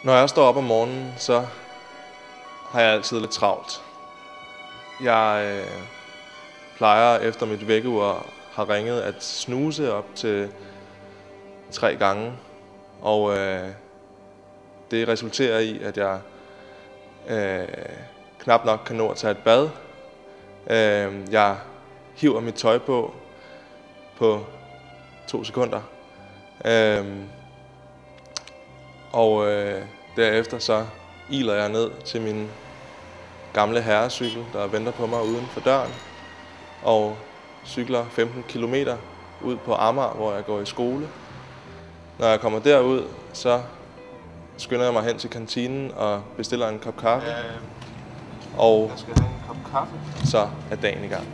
Når jeg står op om morgenen, så har jeg altid lidt travlt. Jeg plejer efter mit vækkeur har ringet at snuse op til 3 gange, og det resulterer i, at jeg knap nok kan nå at tage et bad. Jeg hiver mit tøj på 2 sekunder. Derefter så iler jeg ned til min gamle herrecykel, der venter på mig uden for døren, og cykler 15 kilometer ud på Amager, hvor jeg går i skole. Når jeg kommer derud, så skynder jeg mig hen til kantinen og bestiller en kop kaffe. Og jeg skal have en kop kaffe. Så er dagen i gang.